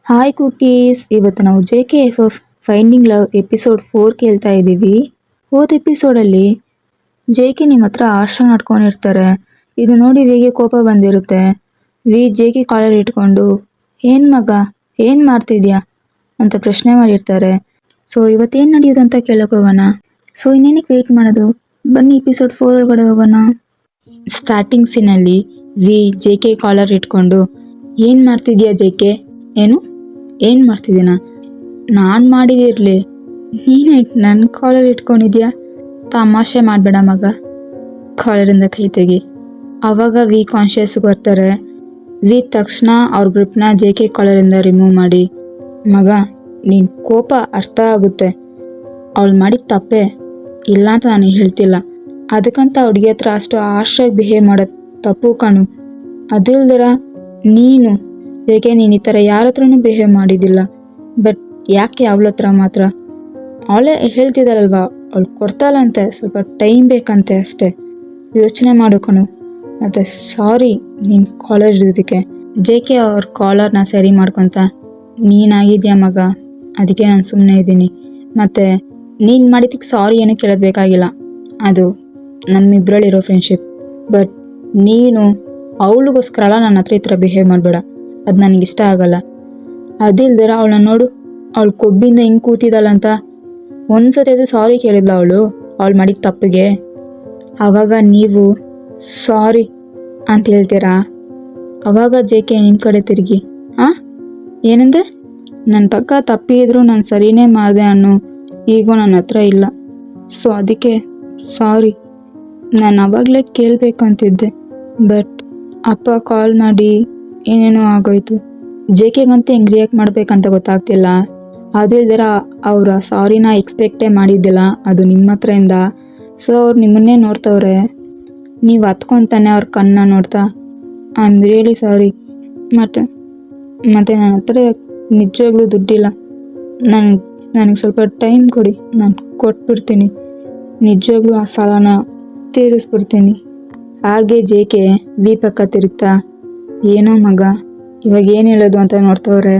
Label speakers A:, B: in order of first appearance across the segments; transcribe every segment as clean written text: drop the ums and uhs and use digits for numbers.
A: Hi cookies, ಇವತ್ತು ನಾವು JKFF finding love episode 4 ಕೇಳ್ತಾ ಇದ್ದೀವಿ. ಹೋದ ಎಪಿಸೋಡಲ್ಲಿ JK ನಿಮ್ಮ ಹತ್ರ ಆರ್ಷ ನಡ್ಕೊಂಡಿರ್ತಾರೆ. ಇದು ನೋಡಿ ವಿಗೆ ಕೋಪ ಬಂದಿರುತ್ತೆ. JK ಕಾಲರ್ ಇಟ್ಕೊಂಡು ಏನು ಮಗ ಏನು ಮಾಡ್ತಿದ್ಯಾ ಅಂತ ಪ್ರಶ್ನೆ ಮಾಡಿರ್ತಾರೆ. ಸೊ ಇವತ್ತೇನು ನಡೆಯೋದು ಅಂತ ಕೇಳಕ್ಕೆ ಹೋಗೋಣ. ಸೊ ಇನ್ನೇನಕ್ಕೆ ವೆಯ್ಟ್ ಮಾಡೋದು, ಬನ್ನಿ ಎಪಿಸೋಡ್ 4 ಒಳಗಡೆ ಹೋಗೋಣ. ಸ್ಟಾರ್ಟಿಂಗ್ ಸೀನಲ್ಲಿ JK ಕಾಲರ್ ಇಟ್ಕೊಂಡು ಏನು ಮಾಡ್ತಿದ್ಯಾ JK? ಏನು ಮಾಡ್ತಿದ್ದೀನ? ನಾನು ಮಾಡಿದಿರಲಿ, ನೀನೇ ನನ್ನ ಕಾಲರ್ ಇಟ್ಕೊಂಡಿದ್ಯಾ? ತಮಾಷೆ ಮಾಡಬೇಡ ಮಗ, ಕಾಲರಿಂದ ಕೈ ತೆಗಿ. ಆವಾಗ ಕಾನ್ಷಿಯಸ್ಗೆ ಬರ್ತಾರೆ. ತಕ್ಷಣ ಅವ್ರ ಗ್ರಿಪ್ನ JK ಕಾಲರಿಂದ ರಿಮೂವ್ ಮಾಡಿ, ಮಗ ನಿನ್ನ ಕೋಪ ಅರ್ಥ ಆಗುತ್ತೆ, ಅವಳು ಮಾಡಿದ ತಪ್ಪೇ ಇಲ್ಲ ಅಂತ ನಾನು ಹೇಳ್ತಿಲ್ಲ, ಅದಕ್ಕಂತ ಹುಡುಗಿ ಹತ್ರ ಅಷ್ಟು ಆರ್ಷಾಗಿ ಬಿಹೇವ್ ಮಾಡೋದು ತಪ್ಪು ಕಣು. ಅದು ಇಲ್ದಿರ ನೀನು JK ನೀನು ಈ ಥರ ಯಾರ ಹತ್ರನೂ ಬಿಹೇವ್ ಮಾಡಿದ್ದಿಲ್ಲ, ಬಟ್ ಯಾಕೆ ಅವಳ ಹತ್ರ ಮಾತ್ರ? ಅವಳೇ ಹೇಳ್ತಿದ್ದಾರಲ್ವ, ಅವಳು ಕೊಡ್ತಾಳಂತೆ, ಸ್ವಲ್ಪ ಟೈಮ್ ಬೇಕಂತೆ ಅಷ್ಟೇ, ಯೋಚನೆ ಮಾಡ್ಕಣು. ಮತ್ತು ಸಾರಿ ನೀನು ಕಾಲರ್ ಇರೋದಕ್ಕೆ. JK ಅವ್ರ ಕಾಲರ್ನ ಸರಿ ಮಾಡ್ಕೊತ, ನೀನಾಗಿದ್ಯಾ ಮಗ, ಅದಕ್ಕೆ ನಾನು ಸುಮ್ಮನೆ ಇದ್ದೀನಿ, ಮತ್ತು ನೀನು ಮಾಡಿದ್ದಕ್ಕೆ ಸಾರಿ ಏನೂ ಕೇಳೋದು ಬೇಕಾಗಿಲ್ಲ, ಅದು ನಮ್ಮಿಬ್ಬರಲ್ಲಿರೋ ಫ್ರೆಂಡ್ಶಿಪ್. ಬಟ್ ನೀನು ಅವಳಿಗೋಸ್ಕರ ಅಲ್ಲ ನನ್ನ ಹತ್ರ ಈ ಥರ ಬಿಹೇವ್ ಮಾಡಬೇಡ, ಅದು ನನಗಿಷ್ಟ ಆಗಲ್ಲ. ಅದಿಲ್ದಿರ ಅವಳನ್ನ ನೋಡು, ಅವಳು ಕೊಬ್ಬಿಂದ ಹಿಂಗೆ ಕೂತಿದ್ದಾಳಂತ. ಒಂದ್ಸತಿ ಅದು ಸಾರಿ ಕೇಳಿದ್ಲ ಅವಳು ಮಾಡಿದ ತಪ್ಪಿಗೆ. ಆವಾಗ ನೀವು ಸಾರಿ ಅಂತ ಹೇಳ್ತೀರಾ. ಆವಾಗ JK ನಿಮ್ಮ ಕಡೆ ತಿರುಗಿ, ಏನಂದೆ? ನನ್ನ ಪಕ್ಕ ತಪ್ಪಿದ್ರು ನಾನು ಸರಿನೇ ಮಾಡಿದೆ ಅನ್ನೋ ಈಗೂ ನನ್ನ ಹತ್ರ ಇಲ್ಲ, ಸೊ ಅದಕ್ಕೆ ಸಾರಿ. ನಾನು ಆವಾಗಲೇ ಕೇಳಬೇಕಂತಿದ್ದೆ, ಬಟ್ ಅಪ್ಪ ಕಾಲ್ ಮಾಡಿ ಏನೇನೋ ಆಗೋಯ್ತು. JKಗಂತೂ ಹೆಂಗೆ ರಿಯಾಕ್ಟ್ ಮಾಡಬೇಕಂತ ಗೊತ್ತಾಗ್ತಿಲ್ಲ. ಅದು ಇಲ್ದಿರ ಅವರ ಸಾರಿನ ಎಕ್ಸ್ಪೆಕ್ಟೇ ಮಾಡಿದ್ದಿಲ್ಲ, ಅದು ನಿಮ್ಮ ಹತ್ರದಿಂದ. ಸೊ ಅವ್ರು ನಿಮ್ಮನ್ನೇ ನೋಡ್ತವ್ರೆ, ನೀವು ಹತ್ಕೊತಾನೆ ಅವ್ರ ಕಣ್ಣ ನೋಡ್ತಾ, ಐ ಆಮ್ ರಿಯಲಿ ಸಾರಿ, ಮತ್ತು ನನ್ನ ಹತ್ರ ನಿಜವಾಗ್ಲೂ ದುಡ್ಡಿಲ್ಲ, ನನಗೆ ಸ್ವಲ್ಪ ಟೈಮ್ ಕೊಡಿ, ನಾನು ಕೊಟ್ಬಿಡ್ತೀನಿ, ನಿಜವಾಗ್ಲೂ ಆ ಸಾಲನ ತೀರಿಸ್ಬಿಡ್ತೀನಿ. ಹಾಗೆ JK ಪಕ್ಕ ತಿರುಗ್ತಾ, ಏನೋ ಮಗ ಇವಾಗ ಏನು ಹೇಳೋದು ಅಂತ ನೋಡ್ತವ್ರೆ.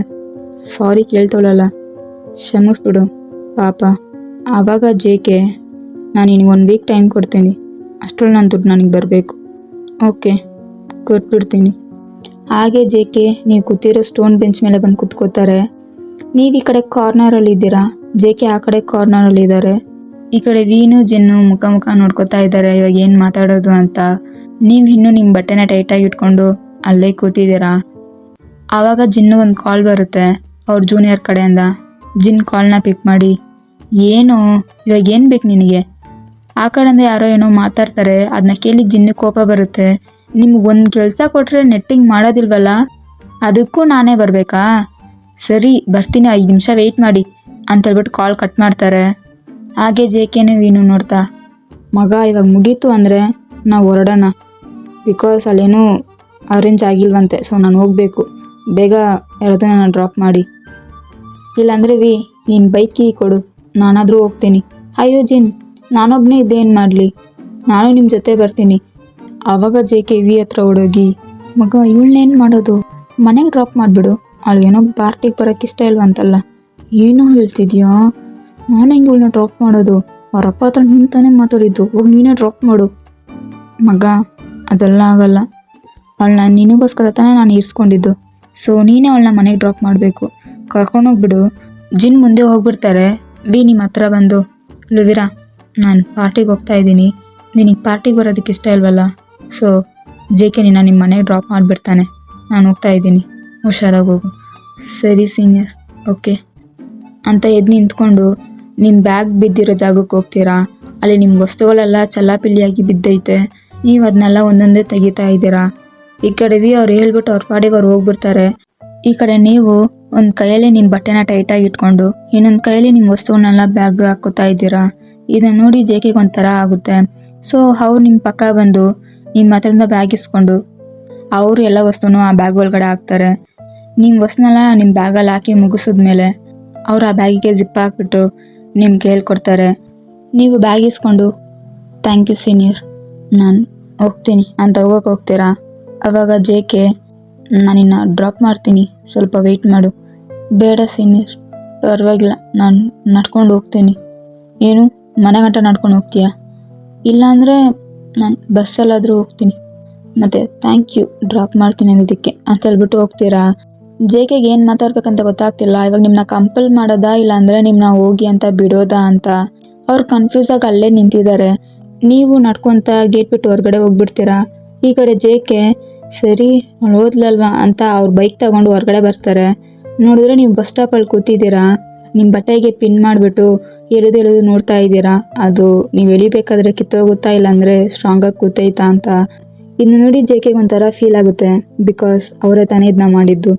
A: ಸಾರಿ ಕೇಳ್ತವಳಲ್ಲ, ಕ್ಷಮಿಸ್ಬಿಡು ಪಾಪ. ಆವಾಗ JK, ನಾನು ನಿನಗೆ 1 ವೀಕ್ ಟೈಮ್ ಕೊಡ್ತೀನಿ, ಅಷ್ಟರಲ್ಲಿ ನನ್ನ ದುಡ್ಡು ನನಗೆ ಬರಬೇಕು. ಓಕೆ, ಕೊಟ್ಬಿಡ್ತೀನಿ. ಹಾಗೆ JK ನೀವು ಕೂತಿರೋ ಸ್ಟೋನ್ ಬೆಂಚ್ ಮೇಲೆ ಬಂದು ಕೂತ್ಕೋತಾರೆ. ನೀವು ಈ ಕಡೆ ಕಾರ್ನರಲ್ಲಿದ್ದೀರಾ, JK ಆ ಕಡೆ ಕಾರ್ನರಲ್ಲಿದ್ದಾರೆ. ಈ ಕಡೆ ಜಿನ್ನು ಮುಖ ನೋಡ್ಕೋತಾ ಇದ್ದಾರೆ, ಇವಾಗ ಏನು ಮಾತಾಡೋದು ಅಂತ. ನೀವು ಇನ್ನೂ ನಿಮ್ಮ ಬಟ್ಟೆನ ಟೈಟಾಗಿ ಇಟ್ಕೊಂಡು ಅಲ್ಲೇ ಕೂತಿದ್ದೀರಾ. ಆವಾಗ ಜಿನ್ನುಗೊಂದು ಕಾಲ್ ಬರುತ್ತೆ ಅವ್ರ ಜೂನಿಯರ್ ಕಡೆಯಿಂದ. ಜಿನ್ ಕಾಲ್ನ ಪಿಕ್ ಮಾಡಿ, ಏನು ಇವಾಗ ಏನು ಬೇಕು ನಿನಗೆ? ಆ ಕಡೆಯಿಂದ ಯಾರೋ ಏನೋ ಮಾತಾಡ್ತಾರೆ, ಅದನ್ನ ಕೇಳಿ ಜಿನ್ನು ಕೋಪ ಬರುತ್ತೆ. ನಿಮ್ಗೊಂದು ಕೆಲಸ ಕೊಟ್ಟರೆ ನೆಟ್ಟಿಂಗ್ ಮಾಡೋದಿಲ್ವಲ್ಲ, ಅದಕ್ಕೂ ನಾನೇ ಬರಬೇಕಾ? ಸರಿ ಬರ್ತೀನಿ, 5 ನಿಮಿಷ ವೆಯ್ಟ್ ಮಾಡಿ ಅಂತ ಹೇಳ್ಬಿಟ್ಟು ಕಾಲ್ ಕಟ್ ಮಾಡ್ತಾರೆ. ಹಾಗೆ JKನೇ ನೋಡ್ತಾ, ಮಗ ಇವಾಗ ಮುಗೀತು ಅಂದರೆ ನಾವು ಹೊರಡೋಣ, ಬಿಕಾಸ್ ಅಲ್ಲೇನೂ ಅರೇಂಜ್ ಆಗಿಲ್ವಂತೆ, ಸೊ ನಾನು ಹೋಗಬೇಕು, ಬೇಗ ಯಾರಾದರೂ ನಾನು ಡ್ರಾಪ್ ಮಾಡಿ, ಇಲ್ಲಾಂದರೆ ನೀನು ಬೈಕ್ ಕೀ ಕೊಡು, ನಾನಾದರೂ ಹೋಗ್ತೀನಿ. ಅಯ್ಯೋ ಜಿನ್, ನಾನೊಬ್ಬನೇ ಇದ್ದೇನು ಮಾಡಲಿ, ನಾನು ನಿಮ್ಮ ಜೊತೆ ಬರ್ತೀನಿ. ಆವಾಗ JK ಹತ್ರ ಓಡೋಗಿ, ಮಗ ಇವಳನ್ನೇನು ಮಾಡೋದು, ಮನೆಗೆ ಡ್ರಾಪ್ ಮಾಡಿಬಿಡು, ಅವಳಿಗೇನೋ ಪಾರ್ಟಿಗೆ ಬರೋಕ್ಕೆ ಇಷ್ಟ ಇಲ್ವಂತಲ್ಲ. ಏನೋ ಹೇಳ್ತಿದ್ಯಾ, ನಾನು ಹೆಂಗೆ ಇವಳನ್ನ ಡ್ರಾಪ್ ಮಾಡೋದು? ಅವ್ರ ಅಪ್ಪ ಹತ್ರ ನಿಂತಾನೆ ಮಾತಾಡಿದ್ದು, ಹೋಗಿ ನೀನೇ ಡ್ರಾಪ್ ಮಾಡು. ಮಗ ಅದೆಲ್ಲ ಆಗಲ್ಲ, ಅವಳನ್ನ ನಿನಗೋಸ್ಕರ ತಾನೇ ನಾನು ಇರಿಸ್ಕೊಂಡಿದ್ದು, ಸೊ ನೀನೇ ಅವಳನ್ನ ಮನೆಗೆ ಡ್ರಾಪ್ ಮಾಡಬೇಕು, ಕರ್ಕೊಂಡೋಗ್ಬಿಡು. ಜಿನ್ ಮುಂದೆ ಹೋಗ್ಬಿಡ್ತಾರೆ. ನಿಮ್ಮ ಹತ್ರ ಬಂದು, ಲುವಿರಾ ನಾನು ಪಾರ್ಟಿಗೆ ಹೋಗ್ತಾ ಇದ್ದೀನಿ, ನಿನಗೆ ಪಾರ್ಟಿಗೆ ಬರೋದಕ್ಕೆ ಇಷ್ಟ ಇಲ್ವಲ್ಲ, ಸೊ JK ನಿನ್ನ ನಿಮ್ಮ ಮನೆಗೆ ಡ್ರಾಪ್ ಮಾಡಿಬಿಡ್ತಾನೆ, ನಾನು ಹೋಗ್ತಾ ಇದ್ದೀನಿ, ಹುಷಾರಾಗಿ ಹೋಗು. ಸರಿ ಸೀನಿಯರ್, ಓಕೆ ಅಂತ ಎದ್ದು ನಿಂತ್ಕೊಂಡು ನಿಮ್ಮ ಬ್ಯಾಗ್ ಬಿದ್ದಿರೋ ಜಾಗಕ್ಕೆ ಹೋಗ್ತೀರಾ. ಅಲ್ಲಿ ನಿಮ್ಮ ವಸ್ತುಗಳೆಲ್ಲ ಚಲ್ಲಾಪಿಲ್ಲಿಯಾಗಿ ಬಿದ್ದೈತೆ, ನೀವು ಅದನ್ನೆಲ್ಲ ಒಂದೊಂದೇ ತೆಗಿತಾ ಇದ್ದೀರಾ. ಈ ಕಡೆ ಅವ್ರು ಹೇಳ್ಬಿಟ್ಟು ಅವ್ರ ಪಾಡಿಗೆ ಅವ್ರು ಹೋಗ್ಬಿಡ್ತಾರೆ. ಈ ಕಡೆ ನೀವು ಒಂದು ಕೈಯಲ್ಲಿ ನಿಮ್ಮ ಬಟ್ಟೆನ ಟೈಟಾಗಿ ಇಟ್ಕೊಂಡು ಇನ್ನೊಂದು ಕೈಯಲ್ಲಿ ನಿಮ್ಮ ವಸ್ತುವನ್ನೆಲ್ಲ ಬ್ಯಾಗ್ ಹಾಕೋತಾ ಇದ್ದೀರಾ. ಇದನ್ನು ನೋಡಿ JKಗೆ ಒಂಥರ ಆಗುತ್ತೆ. ಸೊ ಅವ್ರು ನಿಮ್ಮ ಪಕ್ಕ ಬಂದು ನಿಮ್ಮ ಹತ್ರದಿಂದ ಬ್ಯಾಗ್ ಇಸ್ಕೊಂಡು ಅವರು ಎಲ್ಲ ವಸ್ತುನೂ ಆ ಬ್ಯಾಗ್ ಒಳಗಡೆ ಹಾಕ್ತಾರೆ. ನಿಮ್ಮ ವಸ್ತುನೆಲ್ಲ ನಿಮ್ಮ ಬ್ಯಾಗಲ್ಲಿ ಹಾಕಿ ಮುಗಿಸಿದ್ಮೇಲೆ ಅವ್ರು ಆ ಬ್ಯಾಗಿಗೆ ಜಿಪ್ ಹಾಕ್ಬಿಟ್ಟು ನಿಮ್ಗೆ ಹೇಳ್ಕೊಡ್ತಾರೆ. ನೀವು ಬ್ಯಾಗ್ ಇಸ್ಕೊಂಡು ಥ್ಯಾಂಕ್ ಯು ಸೀನಿಯರ್, ನಾನು ಹೋಗ್ತೀನಿ ಅಂತ ಹೋಗ್ತೀರಾ. ಆವಾಗ JK, ನಾನಿನ್ನ ಡ್ರಾಪ್ ಮಾಡ್ತೀನಿ, ಸ್ವಲ್ಪ ವೆಯ್ಟ್ ಮಾಡು, ಬೇಡ ಸೀನಿಯರ್, ಪರವಾಗಿಲ್ಲ, ನಾನು ನಡ್ಕೊಂಡು ಹೋಗ್ತೀನಿ. ಏನು ಮನೆ ಗಂಟ ನಡ್ಕೊಂಡು ಹೋಗ್ತೀಯಾ? ಇಲ್ಲಾಂದರೆ ನಾನು ಬಸ್ಸಲ್ಲಾದರೂ ಹೋಗ್ತೀನಿ. ಮತ್ತು ಥ್ಯಾಂಕ್ ಯು ಡ್ರಾಪ್ ಮಾಡ್ತೀನಿ ಅಂದಿದ್ದಕ್ಕೆ ಅಂತ ಹೇಳ್ಬಿಟ್ಟು ಹೋಗ್ತೀರಾ? ಜೆ ಕೆಗೆ ಏನು ಮಾತಾಡ್ಬೇಕಂತ ಗೊತ್ತಾಗ್ತಿಲ್ಲ. ಇವಾಗ ನಿಮ್ಮನ್ನ ಕಂಪಲ್ ಮಾಡೋದಾ ಇಲ್ಲಾಂದರೆ ನಿಮ್ಮನ್ನ ಹೋಗಿ ಅಂತ ಬಿಡೋದಾ ಅಂತ ಅವ್ರು ಕನ್ಫ್ಯೂಸಾಗಿ ಅಲ್ಲೇ ನಿಂತಿದ್ದಾರೆ. ನೀವು ನಡ್ಕೊತ ಗೇಟ್ ಬಿಟ್ಟು ಹೊರಗಡೆ ಹೋಗ್ಬಿಡ್ತೀರಾ. ಈ ಕಡೆ ಜೆ ಕೆ ಸರಿ ಹೋದ್ಲಲ್ವಾ ಅಂತ ಅವ್ರ ಬೈಕ್ ತಗೊಂಡು ಹೊರಗಡೆ ಬರ್ತಾರೆ. ನೋಡಿದ್ರೆ ನೀವು ಬಸ್ ಸ್ಟಾಪಲ್ಲಿ ಕೂತಿದ್ದೀರಾ. ನಿಮ್ಮ ಬಟ್ಟೆಗೆ ಪಿನ್ ಮಾಡಿಬಿಟ್ಟು ಎಳೆದು ನೋಡ್ತಾ ಇದ್ದೀರಾ. ಅದು ನೀವು ಎಳಿಬೇಕಾದ್ರೆ ಕಿತ್ತೋಗುತ್ತಾ ಇಲ್ಲಾಂದರೆ ಸ್ಟ್ರಾಂಗಾಗಿ ಕೂತೈತಾ ಅಂತ. ಇನ್ನು ನೋಡಿ ಜೆ ಕೆಗೆ ಒಂಥರ ಫೀಲ್ ಆಗುತ್ತೆ, ಬಿಕಾಸ್ ಅವರೇ ತಾನೇ ಇದನ್ನ ಮಾಡಿದ್ದು.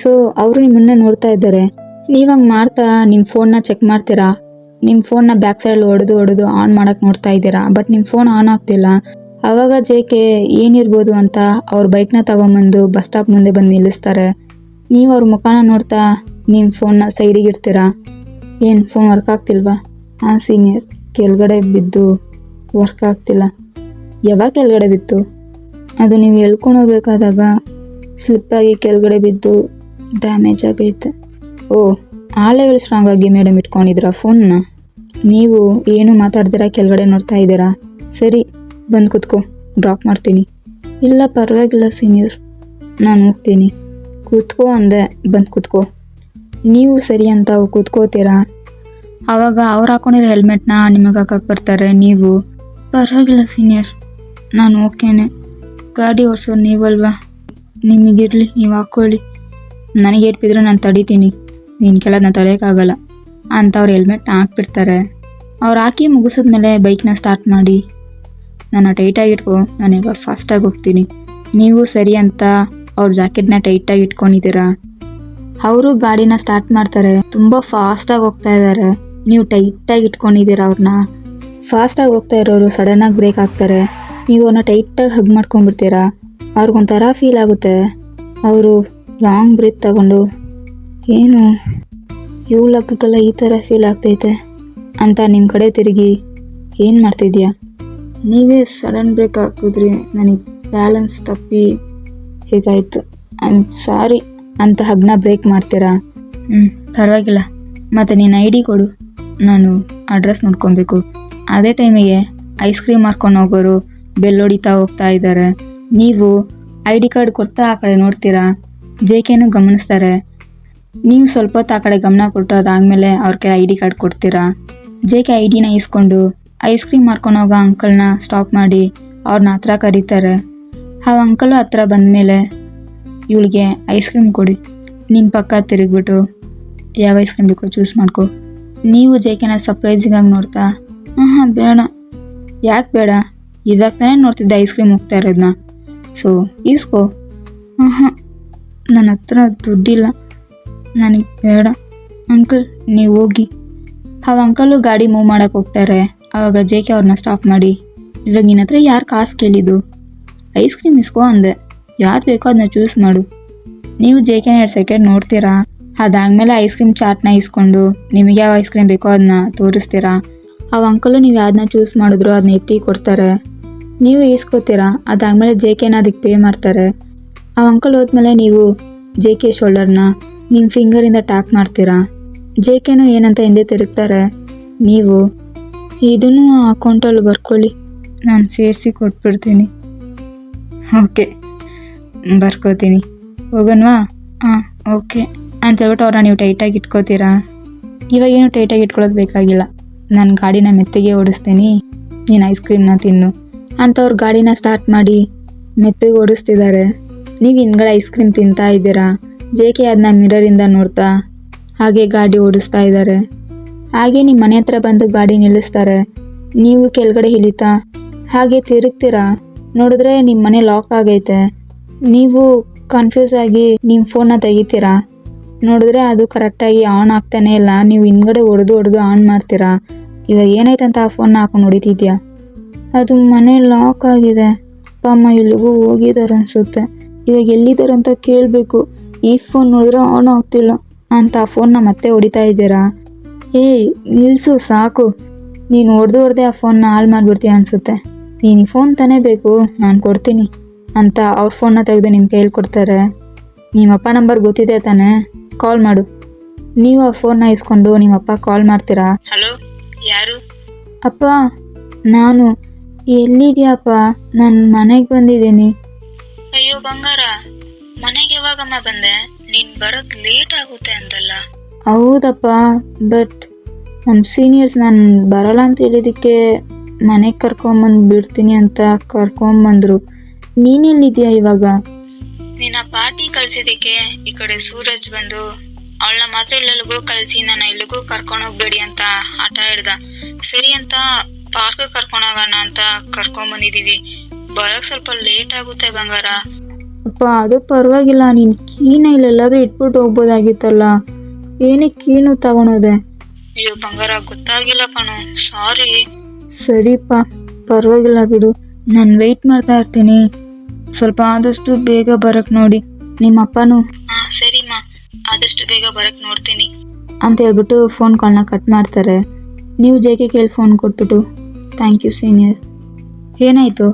A: ಸೊ ಅವರು ನಿಮ್ಮನ್ನೇ ನೋಡ್ತಾ ಇದ್ದಾರೆ. ನೀವು ಹಂಗೆ ಮಾಡ್ತಾ ನಿಮ್ಮ ಫೋನ್ನ ಚೆಕ್ ಮಾಡ್ತೀರಾ. ನಿಮ್ಮ ಫೋನ್ನ ಬ್ಯಾಕ್ ಸೈಡಲ್ಲಿ ಹೊಡೆದು ಆನ್ ಮಾಡೋಕ್ಕೆ ನೋಡ್ತಾ ಇದ್ದೀರಾ. ಬಟ್ ನಿಮ್ಮ ಫೋನ್ ಆನ್ ಆಗ್ತಿಲ್ಲ. ಆವಾಗ ಜೆ ಕೆ ಏನಿರ್ಬೋದು ಅಂತ ಅವ್ರ ಬೈಕ್ನ ತಗೊಂಬಂದು ಬಸ್ ಸ್ಟಾಪ್ ಮುಂದೆ ಬಂದು ನಿಲ್ಲಿಸ್ತಾರೆ. ನೀವು ಅವ್ರ ಮುಖಾನ ನೋಡ್ತಾ ನಿಮ್ಮ ಫೋನ್ನ ಸೈಡಿಗೆ ಇಡ್ತೀರಾ. ಏನು ಫೋನ್ ವರ್ಕ್ ಆಗ್ತಿಲ್ವಾ? ಹಾಂ ಸೀನಿಯರ್, ಕೆಳಗಡೆ ಬಿದ್ದು ವರ್ಕ್ ಆಗ್ತಿಲ್ಲ. ಯಾವಾಗ ಕೆಳಗಡೆ ಬಿತ್ತು? ಅದು ನೀವು ಎಳ್ಕೊಂಡು ಹೋಗ್ಬೇಕಾದಾಗ ಸ್ಲಿಪ್ಪಾಗಿ ಕೆಳಗಡೆ ಬಿದ್ದು ಡ್ಯಾಮೇಜ್ ಆಗೈತೆ. ಓ, ಆ ಲೆವೆಲ್ ಸ್ಟ್ರಾಂಗ್ ಆಗಿ ಮೇಡಮ್ ಇಟ್ಕೊಂಡಿದ್ದೀರಾ ಫೋನ್ನ? ನೀವು ಏನು ಮಾತಾಡ್ದಿರಾ ಕೆಳಗಡೆ ನೋಡ್ತಾ ಇದ್ದೀರಾ. ಸರಿ ಬಂದು ಕೂತ್ಕೋ, ಡ್ರಾಪ್ ಮಾಡ್ತೀನಿ. ಇಲ್ಲ ಪರವಾಗಿಲ್ಲ ಸೀನಿಯರ್, ನಾನು ಹೋಗ್ತೀನಿ. ಕೂತ್ಕೋ ಅಂದೆ, ಬಂದು ಕೂತ್ಕೋ. ನೀವು ಸರಿ ಅಂತ ಕೂತ್ಕೋತೀರಾ. ಆವಾಗ ಅವ್ರು ಹಾಕೊಂಡಿರೋ ಹೆಲ್ಮೆಟ್ನ ನಿಮಗೆ ಹಾಕಕ್ಕೆ ಬರ್ತಾರೆ. ನೀವು ಪರವಾಗಿಲ್ಲ ಸೀನಿಯರ್, ನಾನು ಓಕೆನೆ, ಗಾಡಿ ಓಡಿಸೋರು ನೀವಲ್ವಾ, ನಿಮಗಿರಲಿ, ನೀವು ಹಾಕ್ಕೊಳ್ಳಿ. ನನಗೆ ಏಟ್ ಬಿದ್ದರೆ ನಾನು ತಡಿತೀನಿ, ನೀನು ಕೆಳಗೆ ನಾನು ತಡೆಯೋಕ್ಕಾಗಲ್ಲ ಅಂತ ಅವ್ರು ಹೆಲ್ಮೆಟ್ನ ಹಾಕ್ಬಿಡ್ತಾರೆ. ಅವ್ರು ಹಾಕಿ ಮುಗಿಸಿದ್ಮೇಲೆ ಬೈಕ್ನ ಸ್ಟಾರ್ಟ್ ಮಾಡಿ, ನಾನು ಟೈಟಾಗಿ ಇಟ್ಕೊ, ನಾನು ಇವಾಗ ಫಾಸ್ಟಾಗಿ ಹೋಗ್ತೀನಿ. ನೀವು ಸರಿ ಅಂತ ಅವ್ರ ಜಾಕೆಟ್ನ ಟೈಟಾಗಿ ಇಟ್ಕೊಂಡಿದ್ದೀರಾ. ಅವರು ಗಾಡಿನ ಸ್ಟಾರ್ಟ್ ಮಾಡ್ತಾರೆ. ತುಂಬ ಫಾಸ್ಟಾಗಿ ಹೋಗ್ತಾ ಇದ್ದಾರೆ. ನೀವು ಟೈಟಾಗಿ ಇಟ್ಕೊಂಡಿದ್ದೀರಾ ಅವ್ರನ್ನ. ಫಾಸ್ಟಾಗಿ ಹೋಗ್ತಾ ಇರೋರು ಸಡನ್ನಾಗಿ ಬ್ರೇಕ್ ಹಾಕ್ತಾರೆ. ನೀವು ಅವ್ರನ್ನ ಟೈಟಾಗಿ ಹಗ್ ಮಾಡ್ಕೊಂಡ್ಬಿಡ್ತೀರಾ. ಅವ್ರಿಗೊಂಥರ ಫೀಲ್ ಆಗುತ್ತೆ. ಅವರು ಲಾಂಗ್ ಬ್ರೀತ್ ತಗೊಂಡು, ಏನು ಇವಳಕ್ಕೆಲ್ಲ ಈ ಥರ ಫೀಲ್ ಆಗ್ತೈತೆ ಅಂತ ನಿಮ್ಮ ಕಡೆ ತಿರುಗಿ, ಏನು ಮಾಡ್ತಿದ್ಯಾ? ನೀವೇ ಸಡನ್ ಬ್ರೇಕ್ ಹಾಕಿದ್ರಿ, ನನಗೆ ಬ್ಯಾಲೆನ್ಸ್ ತಪ್ಪಿ ಹೀಗಾಯಿತು, ಐ ಆಮ್ ಸಾರಿ ಅಂತ ಹಗ್ನ ಬ್ರೇಕ್ ಮಾಡ್ತೀರಾ. ಪರವಾಗಿಲ್ಲ, ಮತ್ತು ನೀನು ಐ ಡಿ ಕೊಡು, ನಾನು ಅಡ್ರೆಸ್ ನೋಡ್ಕೊಬೇಕು. ಅದೇ ಟೈಮಿಗೆ ಐಸ್ ಕ್ರೀಮ್ ಮಾರ್ಕೊಂಡು ಹೋಗೋರು ಬೆಲ್ ಹೊಡಿತಾ ಹೋಗ್ತಾ ಇದ್ದಾರೆ. ನೀವು ಐ ಡಿ ಕಾರ್ಡ್ ಕೊಡ್ತಾ ಆ ಕಡೆ ನೋಡ್ತೀರಾ. ಜೆ ಕೆನೂ ಗಮನಿಸ್ತಾರೆ. ನೀವು ಸ್ವಲ್ಪ ಹೊತ್ತು ಆ ಕಡೆ ಗಮನ ಕೊಟ್ಟು ಅದಾದಮೇಲೆ ಅವ್ರ ಕೈ ಐ ಡಿ ಕಾರ್ಡ್ ಕೊಡ್ತೀರಾ. ಜೆ ಕೆ ಐ ಡಿನ ಇಸ್ಕೊಂಡು ಐಸ್ ಕ್ರೀಮ್ ಮಾರ್ಕೊಂಡು ಹೋಗೋ ಅಂಕಲ್ನ ಸ್ಟಾಪ್ ಮಾಡಿ ಅವ್ರನ್ನ ಹತ್ರ ಕರೀತಾರೆ. ಆ ಅಂಕಲು ಹತ್ರ ಬಂದಮೇಲೆ, ಇವಳಿಗೆ ಐಸ್ ಕ್ರೀಮ್ ಕೊಡಿ. ನಿಮ್ಮ ಪಕ್ಕ ತಿರುಗಿಬಿಟ್ಟು, ಯಾವ ಐಸ್ ಕ್ರೀಮ್ ಬೇಕೋ ಚೂಸ್ ಮಾಡ್ಕೊ. ನೀವು ಜೆ ಕೆನ ಸರ್ಪ್ರೈಸಿಂಗಾಗಿ ನೋಡ್ತಾ, ಹಾಂ ಬೇಡ. ಯಾಕೆ ಬೇಡ? ಇವಾಗ ತಾನೇ ನೋಡ್ತಿದ್ದೆ ಐಸ್ ಕ್ರೀಮ್ ಹೋಗ್ತಾ ಇರೋದನ್ನ, ಸೊ ಈಸ್ಕೋ. ಹಾಂ ನನ್ನ ಹತ್ರ ದುಡ್ಡಿಲ್ಲ, ನನಗೆ ಬೇಡ. ಅಂಕಲ್ ನೀವು ಹೋಗಿ. ಆ ಅಂಕಲು ಗಾಡಿ ಮೂವ್ ಮಾಡೋಕ್ಕೆ ಹೋಗ್ತಾರೆ. ಆವಾಗ ಜೆ ಕೆ ಅವ್ರನ್ನ ಸ್ಟಾಪ್ ಮಾಡಿ, ಇವಾಗ ನಿನ್ನ ಹತ್ರ ಯಾರು ಕಾಸು ಕೇಳಿದ್ದು? ಐಸ್ ಕ್ರೀಮ್ ಇಸ್ಕೋ ಅಂದೆ, ಯಾವ್ದು ಬೇಕೋ ಅದನ್ನ ಚೂಸ್ ಮಾಡು. ನೀವು ಜೆ ಕೆನ 2 ಸೆಕೆಂಡ್ ನೋಡ್ತೀರಾ. ಅದಾದಮೇಲೆ ಐಸ್ ಕ್ರೀಮ್ ಚಾಟ್ನ ಇಸ್ಕೊಂಡು ನಿಮಗೆ ಯಾವ ಐಸ್ ಕ್ರೀಮ್ ಬೇಕೋ ಅದನ್ನ ತೋರಿಸ್ತೀರಾ. ಆ ಅಂಕಲು ನೀವು ಯಾವ್ದನ್ನ ಚೂಸ್ ಮಾಡಿದ್ರು ಅದನ್ನ ಎತ್ತಿ ಕೊಡ್ತಾರೆ. ನೀವು ಈಸ್ಕೋತೀರಾ. ಅದಾದಮೇಲೆ ಜೆ ಕೆನ ಅದಕ್ಕೆ ಪೇ ಮಾಡ್ತಾರೆ. ಆ ಅಂಕಲ್ ಹೋದ್ಮೇಲೆ ನೀವು ಜೆ ಕೆ ಶೋಲ್ಡರ್ನ ನಿಮ್ಮ ಫಿಂಗರಿಂದ ಟ್ಯಾಪ್ ಮಾಡ್ತೀರಾ. ಜೆ ಕೆನೂ ಏನಂತ ಹಿಂದೆ ತಿರುಗ್ತಾರೆ. ನೀವು ಇದನ್ನು ಅಕೌಂಟಲ್ಲಿ ಬರ್ಕೊಳ್ಳಿ, ನಾನು ಸೇರಿಸಿ ಕೊಟ್ಬಿಡ್ತೀನಿ. ಓಕೆ ಬರ್ಕೋತೀನಿ, ಹೋಗೋಣವಾ? ಹಾಂ ಓಕೆ ಅಂತ ಹೇಳ್ಬಿಟ್ಟು ಅವ್ರನ್ನ ನೀವು ಟೈಟಾಗಿ ಇಟ್ಕೋತೀರಾ. ಇವಾಗೇನು ಟೈಟಾಗಿ ಇಟ್ಕೊಳ್ಳೋದು ಬೇಕಾಗಿಲ್ಲ, ನಾನು ಗಾಡಿನ ಮೆತ್ತಗೆ ಓಡಿಸ್ತೀನಿ, ನೀನು ಐಸ್ ಕ್ರೀಮ್ನ ತಿನ್ನು ಅಂತ ಅವ್ರ ಗಾಡಿನ ಸ್ಟಾರ್ಟ್ ಮಾಡಿ ಮೆತ್ತಗೆ ಓಡಿಸ್ತಿದ್ದಾರೆ. ನೀವು ಹಿಂದ್ಗಡೆ ಐಸ್ ಕ್ರೀಮ್ ತಿಂತಾ ಇದ್ದೀರಾ. ಜೆ ಕೆ ಅದನ್ನ ಮಿರರಿಂದ ನೋಡ್ತಾ ಹಾಗೆ ಗಾಡಿ ಓಡಿಸ್ತಾ ಇದ್ದಾರೆ. ಹಾಗೆ ನಿಮ್ಮ ಮನೆ ಹತ್ರ ಬಂದು ಗಾಡಿ ನಿಲ್ಲಿಸ್ತಾರೆ. ನೀವು ಕೆಳಗಡೆ ಇಳಿತಾ ಹಾಗೆ ತಿರುಗ್ತೀರಾ. ನೋಡಿದ್ರೆ ನಿಮ್ಮ ಮನೆ ಲಾಕ್ ಆಗೈತೆ. ನೀವು ಕನ್ಫ್ಯೂಸ್ ಆಗಿ ನಿಮ್ಮ ಫೋನ್ನ ತೆಗಿತೀರಾ. ನೋಡಿದ್ರೆ ಅದು ಕರೆಕ್ಟಾಗಿ ಆನ್ ಆಗ್ತಾನೆ ಇಲ್ಲ. ನೀವು ಹಿಂದ್ಗಡೆ ಹೊಡೆದು ಆನ್ ಮಾಡ್ತೀರಾ. ಇವಾಗ ಏನಾಯ್ತಂತ ಆ ಫೋನ್ನ ಹಾಕೊಂಡು ಹೊಡಿತಿದ್ಯಾ. ಅದು ಮನೆ ಲಾಕ್ ಆಗಿದೆ, ಅಪ್ಪ ಅಮ್ಮ ಎಲ್ಲಿಗೂ ಹೋಗಿದ್ದಾರೆ ಅನಿಸುತ್ತೆ, ಇವಾಗ ಎಲ್ಲಿದ್ದಾರೆ ಅಂತ ಕೇಳಬೇಕು. ಈ ಫೋನ್ ನೋಡಿದ್ರೆ ಆನ್ ಆಗ್ತಿಲ್ಲ ಅಂತ ಆ ಫೋನ್ನ ಮತ್ತೆ ಹೊಡಿತಾ ಇದ್ದೀರಾ. ಏಯ್ ನಿಲ್ಲಿಸು ಸಾಕು, ನೀನು ಹೊಡೆದೇ ಆ ಫೋನ್ನ ಹಾಳು ಮಾಡಿಬಿಡ್ತೀಯ ಅನಿಸುತ್ತೆ. ನೀನು ಈ ಫೋನ್ ತಾನೇ ಬೇಕು, ನಾನು ಕೊಡ್ತೀನಿ ಅಂತ ಅವ್ರ ಫೋನ್ನ ತೆಗೆದು ನಿಮ್ಮ ಕೈಯಲ್ಲಿ ಕೊಡ್ತಾರೆ. ನಿಮ್ಮಪ್ಪ ನಂಬರ್ ಗೊತ್ತಿದೆ ತಾನೇ, ಕಾಲ್ ಮಾಡು ನೀವು ಆ ಫೋನ್ನ ಇಸ್ಕೊಂಡು ನಿಮ್ಮ ಅಪ್ಪ ಕಾಲ್ ಮಾಡ್ತೀರಾ?
B: ಹಲೋ, ಯಾರು?
A: ಅಪ್ಪ, ನಾನು. ಎಲ್ಲಿದ್ಯಾಪ್ಪ? ನಾನು ಮನೆಗೆ ಬಂದಿದ್ದೀನಿ.
B: ಅಯ್ಯೋ ಬಂಗಾರ, ಮನೆಗೆ ಯಾವಾಗಮ್ಮ ಬಂದೆ? ನೀನ್ ಬರೋದ್ ಲೇಟ್ ಆಗುತ್ತೆ ಅಂತಲ್ಲ.
A: ಹೌದಪ್ಪ, ಬಟ್ ನಮ್ಮ ಸೀನಿಯರ್ಸ್ ನಾನು ಬರಲ್ಲ ಅಂತ ಹೇಳಿದ್ದಕ್ಕೆ ಮನೆಗೆ ಕರ್ಕೊಂಬಂದು ಬಿಡ್ತೀನಿ ಅಂತ ಕರ್ಕೊಂಬಂದರು. ನೀನೆಲ್ಲಿದ್ಯಾ ಇವಾಗ?
B: ನಿನ್ನ ಪಾರ್ಟಿ ಕಳ್ಸಿದಕ್ಕೆ ಈ ಕಡೆ ಸೂರಜ್ ಬಂದು ಅವಳನ್ನ ಮಾತ್ರ ಎಲ್ಲೆಲ್ಲಿಗೂ ಕಳ್ಸಿ ನನ್ನ ಎಲ್ಲಿಗೂ ಕರ್ಕೊಂಡು ಹೋಗ್ಬೇಡಿ ಅಂತ ಆಟ ಹಿಡ್ದ. ಸರಿ ಅಂತ ಪಾರ್ಕ್ ಕರ್ಕೊಂಡೋಗೋಣ ಅಂತ ಕರ್ಕೊಂಬಂದಿದೀವಿ. ಬರಕ್ ಸ್ವಲ್ಪ ಲೇಟ್ ಆಗುತ್ತೆ ಬಂಗಾರ.
A: ಅಪ್ಪ, ಅದು ಪರವಾಗಿಲ್ಲ. ನೀನು ಕೀನ ಇಲ್ಲೆಲ್ಲಾದ್ರೂ ಇಟ್ಬಿಟ್ಟು ಹೋಗ್ಬೋದಾಗಿತ್ತಲ್ಲ. ಏನಕ್ಕೆ ಕೀನು ತಗೊಳೋದೆ?
B: ಅಯ್ಯೋ ಬಂಗಾರ, ಗೊತ್ತಾಗಿಲ್ಲ ಕಣೋ, ಸಾರಿ.
A: ಸರಿಪ್ಪ, ಪರವಾಗಿಲ್ಲ ಬಿಡು. ನಾನು ವೆಯ್ಟ್ ಮಾಡ್ತಾ ಇರ್ತೀನಿ. ಸ್ವಲ್ಪ ಆದಷ್ಟು ಬೇಗ ಬರಕ್ಕೆ ನೋಡಿ. ನಿಮ್ಮ ಅಪ್ಪನೂ
B: ಹಾ ಸರಿಮ್ಮ, ಆದಷ್ಟು ಬೇಗ ಬರಕ್ ನೋಡ್ತೀನಿ
A: ಅಂತ ಹೇಳ್ಬಿಟ್ಟು ಫೋನ್ ಕಾಲ್ನ ಕಟ್ ಮಾಡ್ತಾರೆ. ನೀವು ಜೇಕೆ ಕೇಳಿ ಫೋನ್ ಕೊಟ್ಬಿಟ್ಟು ಥ್ಯಾಂಕ್ ಯು ಸೀನಿಯರ್. ಏನಾಯಿತು?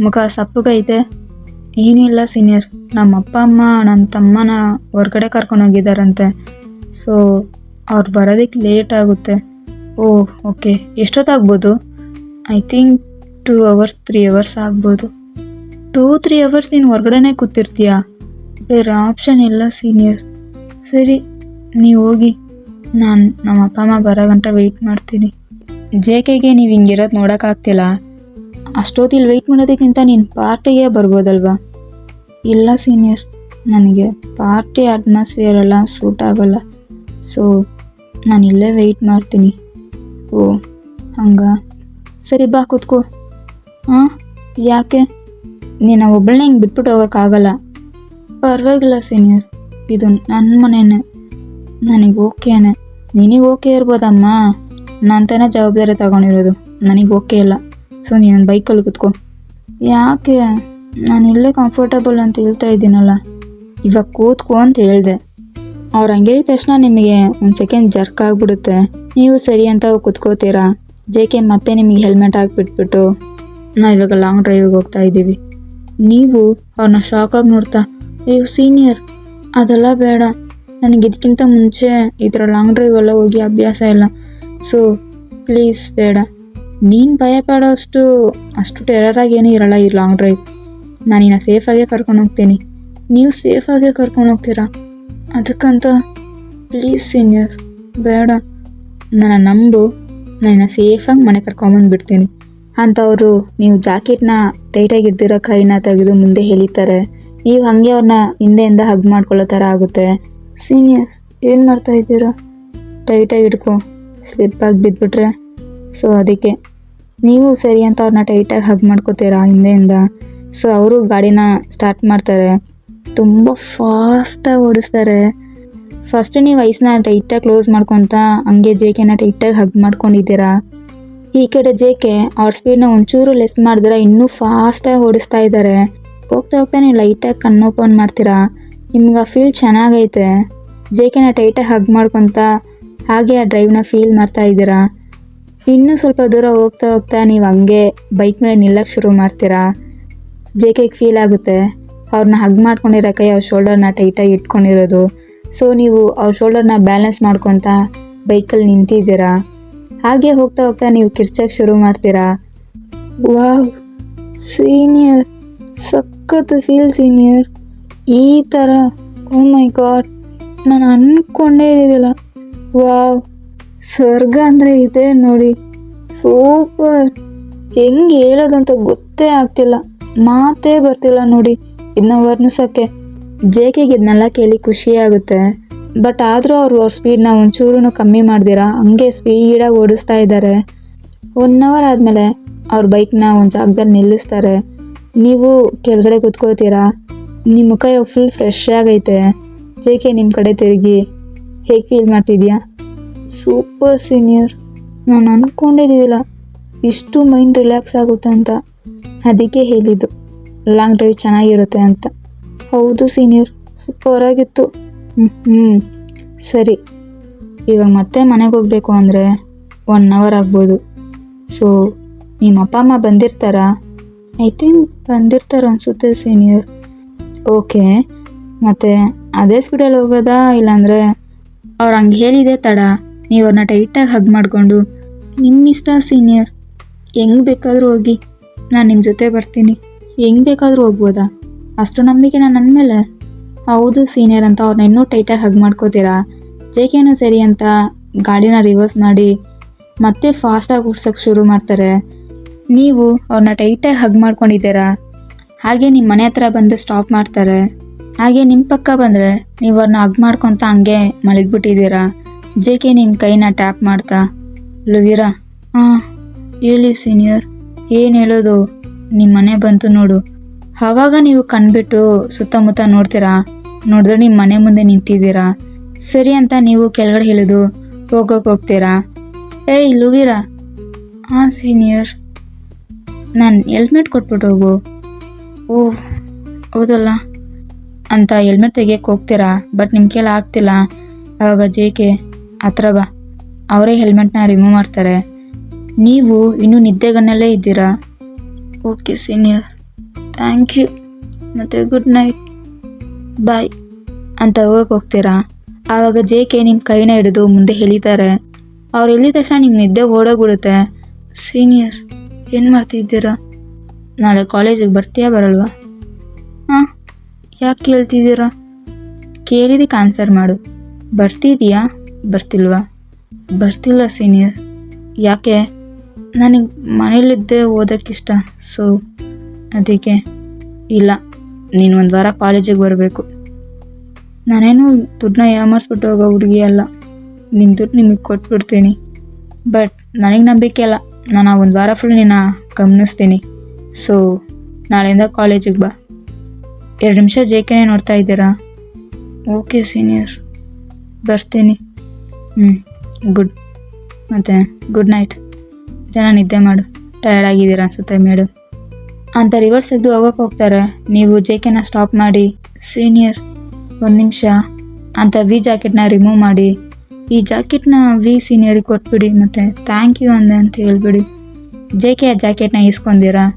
A: ಮುಖ ಸಪ್ಪಗೈತೆ. ಏನೂ ಇಲ್ಲ ಸೀನಿಯರ್, ನಮ್ಮ ಅಪ್ಪ ಅಮ್ಮ ನನ್ನ ತಮ್ಮನ ಹೊರಗಡೆ ಕರ್ಕೊಂಡೋಗಿದ್ದಾರಂತೆ. ಸೊ ಅವ್ರು ಬರೋದಕ್ಕೆ ಲೇಟ್ ಆಗುತ್ತೆ. ಓಹ್ ಓಕೆ, ಎಷ್ಟೊತ್ತಾಗ್ಬೋದು? ಐ ಥಿಂಕ್ 2 hours 3 hours ಆಗ್ಬೋದು. 2-3 hours ನೀನು ಹೊರಗಡೆನೇ ಕೂತಿರ್ತೀಯಾ? ಬೇರೆ ಆಪ್ಷನ್ ಇಲ್ಲ ಸೀನಿಯರ್. ಸರಿ, ನೀವು ಹೋಗಿ. ನಾನು ನಮ್ಮ ಅಪ್ಪ ಅಮ್ಮ ಬರೋ ಗಂಟ ವೆಯ್ಟ್ ಮಾಡ್ತೀನಿ. ಜೇಕೆಗೆ ನೀವು ಹಿಂಗಿರೋದು ನೋಡೋಕ್ಕಾಗ್ತಿಲ್ಲ. ಅಷ್ಟೊತ್ತಿಲ್ಲಿ ವೆಯ್ಟ್ ಮಾಡೋದಕ್ಕಿಂತ ನೀನು ಪಾರ್ಟಿಗೆ ಬರ್ಬೋದಲ್ವಾ? ಇಲ್ಲ ಸೀನಿಯರ್, ನನಗೆ ಪಾರ್ಟಿ ಅಟ್ಮಾಸ್ಫಿಯರ್ ಎಲ್ಲ ಸೂಟ್ ಆಗೋಲ್ಲ. ಸೊ ನಾನು ಇಲ್ಲೇ ವೆಯ್ಟ್ ಮಾಡ್ತೀನಿ. ಓ ಹಂಗ, ಸರಿ ಬಾ ಕೂತ್ಕೋ. ಹಾಂ, ಯಾಕೆ? ನೀನು ಒಬ್ಬಳನ್ನೇ ಹಿಂಗೆ ಬಿಟ್ಬಿಟ್ಟು ಹೋಗೋಕ್ಕಾಗಲ್ಲ. ಪರವಾಗಿಲ್ಲ ಸೀನಿಯರ್, ಇದು ನನ್ನ ಮನೆಯೇ, ನನಗೆ ಓಕೆನೇ. ನಿನಗೆ ಓಕೆ ಇರ್ಬೋದಮ್ಮ, ನಾನು ತಾನೇ ಜವಾಬ್ದಾರಿ ತಗೊಂಡಿರೋದು. ನನಗೆ ಓಕೆ ಇಲ್ಲ. ಸೊ ನೀನು ಬೈಕಲ್ಲಿ ಕೂತ್ಕೋ. ಯಾಕೆ? ನಾನು ಇಲ್ಲೇ ಕಂಫರ್ಟಬಲ್ ಅಂತ ಹೇಳ್ತಾ ಇದ್ದೀನಲ್ಲ. ಇವಾಗ ಕೂತ್ಕೋ ಅಂತ ಹೇಳಿದೆ. ಅವ್ರು ಹಂಗೆ ಹೇಳಿದ ತಕ್ಷಣ ನಿಮಗೆ ಒಂದು ಸೆಕೆಂಡ್ ಜರ್ಕ್ ಆಗಿಬಿಡುತ್ತೆ. ನೀವು ಸರಿ ಅಂತ ಕೂತ್ಕೋತೀರಾ. ಜೇಕೆ ಮತ್ತೆ ನಿಮಗೆ ಹೆಲ್ಮೆಟ್ ಹಾಕಿಬಿಟ್ಬಿಟ್ಟು ನಾವಿವಾಗ ಲಾಂಗ್ ಡ್ರೈವಿಗೆ ಹೋಗ್ತಾ ಇದ್ದೀವಿ. ನೀವು ಅವ್ರನ್ನ ಶಾಕಾಗಿ ನೋಡ್ತಾ, ಅಯ್ಯೋ ಸೀನಿಯರ್ ಅದೆಲ್ಲ ಬೇಡ, ನನಗೆ ಇದಕ್ಕಿಂತ ಮುಂಚೆ ಈ ಥರ ಲಾಂಗ್ ಡ್ರೈವ್ ಎಲ್ಲ ಹೋಗಿ ಅಭ್ಯಾಸ ಇಲ್ಲ. ಸೊ ಪ್ಲೀಸ್ ಬೇಡ. ನೀನು ಭಯ ಪಡೋಷ್ಟು ಅಷ್ಟು ಟೆರರಾಗಿ ಏನೂ ಇರಲ್ಲ ಈ ಲಾಂಗ್ ಡ್ರೈವ್. ನಾನಿನ್ನ ಸೇಫಾಗೇ ಕರ್ಕೊಂಡು ಹೋಗ್ತೀನಿ. ನೀವು ಸೇಫಾಗೇ ಕರ್ಕೊಂಡು ಹೋಗ್ತೀರಾ? ಅದಕ್ಕಂತ ಪ್ಲೀಸ್ ಸೀನಿಯರ್ ಬೇಡ, ನನ್ನ ನಂಬು, ನಾನು ಸೇಫಾಗಿ ಮನೆ ಕರ್ಕೊಂಬಂದುಬಿಡ್ತೀನಿ ಅಂತವರು ನೀವು ಜಾಕೆಟ್ನ ಟೈಟಾಗಿ ಇಡ್ದಿರೋ ಕೈನ ತೆಗೆದು ಮುಂದೆ ಎಳಿತಾರೆ. ನೀವು ಹಾಗೆ ಅವ್ರನ್ನ ಹಿಂದೆಯಿಂದ ಹಗ್ ಮಾಡ್ಕೊಳ್ಳೋ ಥರ ಆಗುತ್ತೆ. ಸೀನಿಯರ್ ಏನು ಮಾಡ್ತಾ ಇದ್ದೀರಾ? ಟೈಟಾಗಿ ಇಟ್ಕೊ, ಸ್ಲಿಪ್ಪಾಗಿ ಬಿದ್ದುಬಿಟ್ರೆ. ಸೊ ಅದಕ್ಕೆ ನೀವು ಸರಿ ಅಂತ ಅವ್ರನ್ನ ಟೈಟಾಗಿ ಹಗ್ ಮಾಡ್ಕೋತೀರಾ ಹಿಂದೆಯಿಂದ. ಸೊ ಅವರು ಗಾಡಿನ ಸ್ಟಾರ್ಟ್ ಮಾಡ್ತಾರೆ. ತುಂಬ ಫಾಸ್ಟಾಗಿ ಓಡಿಸ್ತಾರೆ. ಫಸ್ಟ್ ನೀವು ಐಸ್ನ ಟೈಟಾಗಿ ಕ್ಲೋಸ್ ಮಾಡ್ಕೊತ ಹಂಗೆ ಜೇಕೆನ ಟೈಟಾಗಿ ಹಗ್ ಮಾಡ್ಕೊಂಡಿದ್ದೀರಾ. ಈ ಕಡೆ ಜೇಕೆ ಅವ್ರ ಸ್ಪೀಡ್ನ ಒಂಚೂರು ಲೆಸ್ ಮಾಡಿದ್ರೆ ಇನ್ನೂ ಫಾಸ್ಟಾಗಿ ಓಡಿಸ್ತಾ ಇದ್ದಾರೆ. ಹೋಗ್ತಾ ಹೋಗ್ತಾ ನೀವು ಲೈಟಾಗಿ ಕಣ್ಣು ಓಪನ್ ಮಾಡ್ತೀರಾ. ನಿಮ್ಗೆ ಆ ಫೀಲ್ ಚೆನ್ನಾಗೈತೆ. ಜೇಕೆನ ಟೈಟಾಗಿ ಹಗ್ ಮಾಡ್ಕೊತ ಹಾಗೆ ಆ ಡ್ರೈವ್ನ ಫೀಲ್ ಮಾಡ್ತಾ ಇದ್ದೀರಾ. ಇನ್ನೂ ಸ್ವಲ್ಪ ದೂರ ಹೋಗ್ತಾ ಹೋಗ್ತಾ ನೀವು ಹಂಗೆ ಬೈಕ್ ಮೇಲೆ ನಿಲ್ಲಕ್ಕೆ ಶುರು ಮಾಡ್ತೀರಾ. ಜೇಕೆಗೆ ಫೀಲ್ ಆಗುತ್ತೆ ಅವ್ರನ್ನ ಹಗ್ ಮಾಡ್ಕೊಂಡಿರೋ ಕೈ ಅವ್ರ ಶೋಲ್ಡರ್ನ ಟೈಟಾಗಿ ಇಟ್ಕೊಂಡಿರೋದು. ಸೊ ನೀವು ಅವ್ರ ಶೋಲ್ಡರ್ನ ಬ್ಯಾಲೆನ್ಸ್ ಮಾಡ್ಕೊತ ಬೈಕಲ್ಲಿ ನಿಂತಿದ್ದೀರಾ. ಹಾಗೆ ಹೋಗ್ತಾ ಹೋಗ್ತಾ ನೀವು ಕಿರ್ಚಕ್ಕೆ ಶುರು ಮಾಡ್ತೀರಾ. ವಾವ್ ಸೀನಿಯರ್, ಸಖತ್ತು ಫೀಲ್ ಸೀನಿಯರ್. ಈ ಥರ ಓ ಮೈ ಗಾಡ್, ನಾನು ಅಂದ್ಕೊಂಡೇ ಇದ್ದಿದ್ದಿಲ್ಲ. ವಾವ್, ಸ್ವರ್ಗ ಅಂದರೆ ಇದೆ ನೋಡಿ. ಸೂಪರ್. ಹೆಂಗೆ ಹೇಳೋದಂತ ಗೊತ್ತೇ ಆಗ್ತಿಲ್ಲ, ಮಾತೇ ಬರ್ತಿಲ್ಲ ನೋಡಿ ಇದನ್ನ ವರ್ಣಿಸೋಕ್ಕೆ. ಜೇಕೆಗೆ ಇದನ್ನೆಲ್ಲ ಕೇಳಿ ಖುಷಿ ಆಗುತ್ತೆ. ಬಟ್ ಆದರೂ ಅವ್ರ ಸ್ಪೀಡ್ನ ಒಂಚೂರು ಕಮ್ಮಿ ಮಾಡ್ದಿರಾ ಹಂಗೆ ಸ್ಪೀಡಾಗಿ ಓಡಿಸ್ತಾ ಇದ್ದಾರೆ. 1 hour ಆದಮೇಲೆ ಅವ್ರ ಬೈಕ್ನ ಒಂದು ಜಾಗದಲ್ಲಿ ನಿಲ್ಲಿಸ್ತಾರೆ. ನೀವು ಕೆಳಗಡೆ ಕೂತ್ಕೋತೀರಾ. ನಿಮ್ಮ ಮುಖ ಇವಾಗ ಫುಲ್ ಫ್ರೆಶ್ ಆಗೈತೆ. ಜೇಕೆ ನಿಮ್ಮ ಕಡೆ ತಿರುಗಿ, ಹೇಗೆ ಫೀಲ್ ಮಾಡ್ತಿದ್ಯಾ? ಸೂಪರ್ ಸೀನಿಯರ್, ನಾನು ಅಂದ್ಕೊಂಡಿದ್ದಿಲ್ಲ ಇಷ್ಟು ಮೈಂಡ್ ರಿಲ್ಯಾಕ್ಸ್ ಆಗುತ್ತೆ ಅಂತ. ಅದಕ್ಕೆ ಹೇಳಿದ್ದು ಲಾಂಗ್ ಡ್ರೈವ್ ಚೆನ್ನಾಗಿರುತ್ತೆ ಅಂತ. ಹೌದು ಸೀನಿಯರ್, ಸೂಪರ್ ಆಗಿತ್ತು. ಸರಿ, ಇವಾಗ ಮತ್ತೆ ಮನೆಗೆ ಹೋಗಬೇಕು ಅಂದರೆ 1 hour ಆಗ್ಬೋದು. ಸೊ ನಿಮ್ಮ ಅಪ್ಪ ಅಮ್ಮ ಬಂದಿರ್ತಾರಾ? ಐ ಥಿಂಕ್ ಬಂದಿರ್ತಾರೆ ಅನಿಸುತ್ತೆ ಸೀನಿಯರ್. ಓಕೆ, ಮತ್ತು ಅದೇ ಸ್ಪೀಡಲ್ಲಿ ಹೋಗೋದಾ ಇಲ್ಲಾಂದರೆ ಅವ್ರು ಹಂಗೆ ಹೇಳಿದೆ ತಡ ನೀವು ಅವ್ರನ್ನ ಟೈಟಾಗಿ ಹಗ್ ಮಾಡಿಕೊಂಡು ನಿಮ್ಮ ಇಷ್ಟ ಸೀನಿಯರ್, ಹೆಂಗೆ ಬೇಕಾದರೂ ಹೋಗಿ, ನಾನು ನಿಮ್ಮ ಜೊತೆ ಬರ್ತೀನಿ, ಹೆಂಗೆ ಬೇಕಾದರೂ ಹೋಗ್ಬೋದಾ, ಅಷ್ಟು ನಂಬಿಕೆ ನನ್ನ ಮೇಲೆ? ಹೌದು ಸೀನಿಯರ್ ಅಂತ ಅವ್ರನ್ನ ಇನ್ನೂ ಟೈಟಾಗಿ ಹಗ್ ಮಾಡ್ಕೋತೀರಾ. ಜೇಕೆನೂ ಸರಿ ಅಂತ ಗಾಡಿನ ರಿವರ್ಸ್ ಮಾಡಿ ಮತ್ತೆ ಫಾಸ್ಟಾಗಿ ಓಡ್ಸೋಕ್ಕೆ ಶುರು ಮಾಡ್ತಾರೆ. ನೀವು ಅವ್ರನ್ನ ಟೈಟಾಗಿ ಹಗ್ ಮಾಡ್ಕೊಂಡಿದ್ದೀರಾ. ಹಾಗೆ ನಿಮ್ಮ ಮನೆ ಹತ್ರ ಬಂದು ಸ್ಟಾಪ್ ಮಾಡ್ತಾರೆ. ಹಾಗೆ ನಿಮ್ಮ ಪಕ್ಕ ಬಂದರೆ ನೀವು ಅವ್ರನ್ನ ಹಗ್ ಮಾಡ್ಕೊತ ಹಂಗೆ ಮಲಗಿಬಿಟ್ಟಿದ್ದೀರಾ. ಜೇಕೆ ನಿಮ್ಮ ಕೈನ ಟ್ಯಾಪ್ ಮಾಡ್ತಾ, ಲುವೀರಾ, ಹೇಳಿ ಸೀನಿಯರ್, ಏನು ಹೇಳೋದು, ನಿಮ್ಮ ಮನೆ ಬಂತು ನೋಡು. ಆವಾಗ ನೀವು ಕಣ್ಬಿಟ್ಟು ಸುತ್ತಮುತ್ತ ನೋಡ್ತೀರಾ. ನೋಡಿದ್ರೆ ನಿಮ್ಮ ಮನೆ ಮುಂದೆ ನಿಂತಿದ್ದೀರಾ. ಸರಿ ಅಂತ ನೀವು ಕೆಳಗಡೆ ಇಳಿದು ಹೋಗ್ತೀರಾ. ಏಯ್ ಲುವೀರಾ. ಸೀನಿಯರ್, ನಾನು ಹೆಲ್ಮೆಟ್ ಕೊಟ್ಬಿಟ್ಟು ಹೋಗು. ಓಹ್ ಹೌದಲ್ಲ ಅಂತ ಹೆಲ್ಮೆಟ್ ತೆಗಿಯಕ್ಕೆ ಹೋಗ್ತೀರಾ. ಬಟ್ ನಿಮ್ಮ ಕೈಲಿ ಆಗ್ತಿಲ್ಲ. ಆವಾಗ ಜೇಕೆ ಹತ್ರ ಬಾ, ಅವರೇ ಹೆಲ್ಮೆಟ್ನ ರಿಮೂವ್ ಮಾಡ್ತಾರೆ. ನೀವು ಇನ್ನೂ ನಿದ್ದೆಗಣ್ಣಲ್ಲೇ ಇದ್ದೀರಾ. ಓಕೆ ಸೀನಿಯರ್, ಥ್ಯಾಂಕ್ ಯು, ಮತ್ತು ಗುಡ್ ನೈಟ್, ಬಾಯ್ ಅಂತ ಹೋಗ್ತೀರಾ. ಆವಾಗ ಜೇಕೆ ನಿಮ್ಮ ಕೈನ ಹಿಡಿದು ಮುಂದೆ ಎಳಿತಾರೆ. ಅವ್ರು ಎಳಿದ ತಕ್ಷಣ ನಿಮ್ಮ ನಿದ್ದೆ ಓಡೋಗ್ಬಿಡುತ್ತೆ. ಸೀನಿಯರ್, ಏನು ಮಾಡ್ತಿದ್ದೀರಾ? ನಾಳೆ ಕಾಲೇಜಿಗೆ ಬರ್ತೀಯಾ ಬರಲ್ವಾ? ಯಾಕೆ ಕೇಳ್ತಿದ್ದೀರಾ? ಕೇಳಿದಕ್ಕೆ ಆನ್ಸರ್ ಮಾಡು. ಬರ್ತಿದೀಯಾ ಬರ್ತಿಲ್ವಾ? ಬರ್ತಿಲ್ಲ ಸೀನಿಯರ್. ಯಾಕೆ? ನನಗೆ ಮನೇಲಿದ್ದೇ ಓದೋಕ್ಕಿಷ್ಟ, ಸೊ ಅದಕ್ಕೆ. ಇಲ್ಲ, ನೀನು ಒಂದು ವಾರ ಕಾಲೇಜಿಗೆ ಬರಬೇಕು. ನಾನೇನು ದುಡ್ಡನ್ನ ಯಾಮಾರಿಸ್ಬಿಟ್ಟು ಹೋಗೋ ಹುಡುಗಿ ಅಲ್ಲ. ನಿಮ್ಮ ದುಡ್ಡು ನಿಮಗೆ ಕೊಟ್ಬಿಡ್ತೀನಿ. ಬಟ್ ನನಗೆ ನಂಬಿಕೆ ಅಲ್ಲ. ನಾನು ಒಂದು ವಾರ ಫುಲ್ ನಿನ್ನ ಗಮನಿಸ್ತೀನಿ. ಸೊ ನಾಳೆಯಿಂದ ಕಾಲೇಜಿಗೆ ಬಾ. 2 ನಿಮಿಷ ಜೇಕೆನೇ ನೋಡ್ತಾ ಇದ್ದೀರಾ? ಓಕೆ ಸೀನಿಯರ್, ಬರ್ತೀನಿ. ಗುಡ್, ಮತ್ತು ಗುಡ್ ನೈಟ್. ಜನ ನಿದ್ದೆ ಮಾಡು, ಟಯರ್ಡ್ ಆಗಿದ್ದೀರಾ ಅನ್ಸುತ್ತೆ ಮೇಡಮ್ ಅಂತ ರಿವರ್ಸ್ ತೆಗೆದು ಹೋಗ್ತಾರೆ. ನೀವು ಜೇಕೆನ ಸ್ಟಾಪ್ ಮಾಡಿ, ಸೀನಿಯರ್ 1 ನಿಮಿಷ ಅಂತ ವಿ ಜಾಕೆಟ್ನ ರಿಮೂವ್ ಮಾಡಿ, ಈ ಜಾಕೆಟ್ನ ವಿ ಸೀನಿಯರಿಗೆ ಕೊಟ್ಬಿಡಿ, ಮತ್ತು ಥ್ಯಾಂಕ್ ಯು ಅಂದೆ ಅಂತ ಹೇಳ್ಬಿಡಿ. ಜೇಕೆ ಆ ಜಾಕೆಟ್ನ ಇಸ್ಕೊಂಡಿರಾ?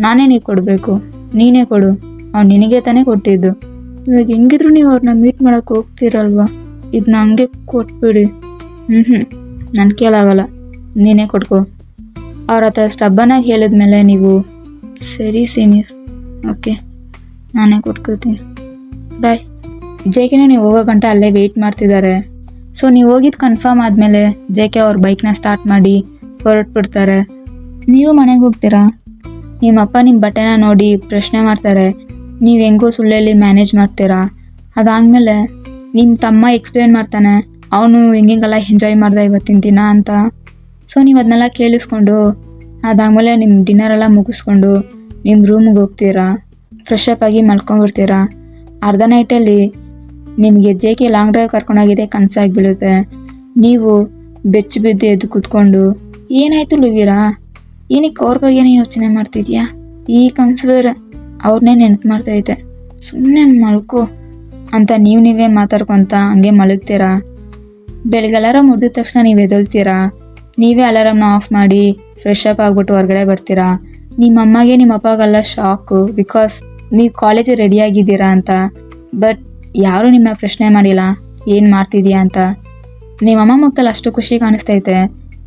A: ನಾನೇ ನೀವು ಕೊಡಬೇಕು, ನೀನೇ ಕೊಡು, ಅವ್ನು ನಿನಗೆ ತಾನೇ ಕೊಟ್ಟಿದ್ದು. ಇವಾಗ ಹೆಂಗಿದ್ರು ನೀವು ಅವ್ರನ್ನ ಮೀಟ್ ಮಾಡೋಕ್ಕೆ ಹೋಗ್ತೀರಲ್ವ, ಇದನ್ನ ಹಂಗೆ ಕೊಟ್ಬಿಡಿ. ನನ್ನ ಕೇಳಾಗಲ್ಲ, ನೀನೇ ಕೊಟ್ಕೋ. ಅವ್ರ ಹತ್ರ ಸ್ಟಬ್ಬನಾಗಿ ಹೇಳಿದ್ಮೇಲೆ ನೀವು, ಸರಿ ಸೀನಿಯರ್, ಓಕೆ ನಾನೇ ಕೊಟ್ಕೋತೀನಿ, ಬಾಯ್. ಜೇಕೆನೂ ನೀವು ಹೋಗೋ ಗಂಟೆ ಅಲ್ಲೇ ವೆಯ್ಟ್ ಮಾಡ್ತಿದ್ದಾರೆ. ಸೊ ನೀವು ಹೋಗಿದ್ದು ಕನ್ಫರ್ಮ್ ಆದಮೇಲೆ ಜೇಕೆ ಅವ್ರ ಬೈಕ್ನ ಸ್ಟಾರ್ಟ್ ಮಾಡಿ ಹೊರಟ್ಬಿಡ್ತಾರೆ. ನೀವು ಮನೆಗೆ ಹೋಗ್ತೀರಾ. ನಿಮ್ಮಪ್ಪ ನಿಮ್ಮ ಬಟ್ಟೆನ ನೋಡಿ ಪ್ರಶ್ನೆ ಮಾಡ್ತಾರೆ. ನೀವು ಹೆಂಗೋ ಸುಳ್ಳಲ್ಲಿ ಮ್ಯಾನೇಜ್ ಮಾಡ್ತೀರಾ. ಅದಾದಮೇಲೆ ನಿಮ್ಮ ತಮ್ಮ ಎಕ್ಸ್ಪ್ಲೇನ್ ಮಾಡ್ತಾನೆ, ಅವನು ಹೆಂಗೆಲ್ಲ ಎಂಜಾಯ್ ಮಾಡ್ದೆ ಇವತ್ತಿನ ದಿನ ಅಂತ. ಸೊ ನೀವು ಅದನ್ನೆಲ್ಲ ಕೇಳಿಸ್ಕೊಂಡು ಅದಾದಮೇಲೆ ನಿಮ್ಮ ಡಿನ್ನರೆಲ್ಲ ಮುಗಿಸ್ಕೊಂಡು ನಿಮ್ಮ ರೂಮಿಗೆ ಹೋಗ್ತೀರಾ. ಫ್ರೆಶ್ ಅಪ್ ಆಗಿ ಮಲ್ಕೊಂಡ್ಬಿಡ್ತೀರಾ. ಅರ್ಧ ನೈಟಲ್ಲಿ ನಿಮಗೆ ಜೇಕೆ ಲಾಂಗ್ ಡ್ರೈವ್ ಕರ್ಕೊಂಡೋಗಿದೆ ಕನಸಾಗಿ ಬೀಳುತ್ತೆ. ನೀವು ಬೆಚ್ಚು ಬಿದ್ದು ಎದ್ದು ಕೂತ್ಕೊಂಡು, ಏನಾಯಿತು ಲುವೀರಾ, ಏನಕ್ಕೆ ಅವ್ರ ಬಗ್ಗೆನೇ ಯೋಚನೆ ಮಾಡ್ತಿದ್ಯಾ? ಈ ಕನಸು ಬೇರೆ ಅವ್ರನ್ನೇ ನೆನಪು ಮಾಡ್ತೈತೆ, ಸುಮ್ಮನೆ ಮಲ್ಕೋ ಅಂತ ನೀವೇ ಮಾತಾಡ್ಕೊತ ಹಂಗೆ ಮಲಗ್ತೀರಾ. ಬೆಳಗ್ಗೆ ಅಲಾರಾಮ್ ಮುಗಿದ ತಕ್ಷಣ ನೀವು ಎದ್ದೇಳ್ತೀರಾ. ನೀವೇ ಅಲಾರಾಮ್ನ ಆಫ್ ಮಾಡಿ ಫ್ರೆಶ್ ಅಪ್ ಆಗಿಬಿಟ್ಟು ಹೊರಗಡೆ ಬರ್ತೀರಾ. ನಿಮ್ಮ ಅಮ್ಮಗೆ ನಿಮ್ಮ ಅಪ್ಪಗೆಲ್ಲ ಶಾಕು, ಬಿಕಾಸ್ ನೀವು ಕಾಲೇಜಿಗೆ ರೆಡಿಯಾಗಿದ್ದೀರಾ ಅಂತ. ಬಟ್ ಯಾರೂ ನಿಮ್ಮನ್ನ ಪ್ರಶ್ನೆ ಮಾಡಿಲ್ಲ ಏನು ಮಾಡ್ತಿದ್ಯಾ ಅಂತ. ನಿಮ್ಮಮ್ಮ ಮುಖದಲ್ಲಿ ಅಷ್ಟು ಖುಷಿ ಕಾಣಿಸ್ತೈತೆ,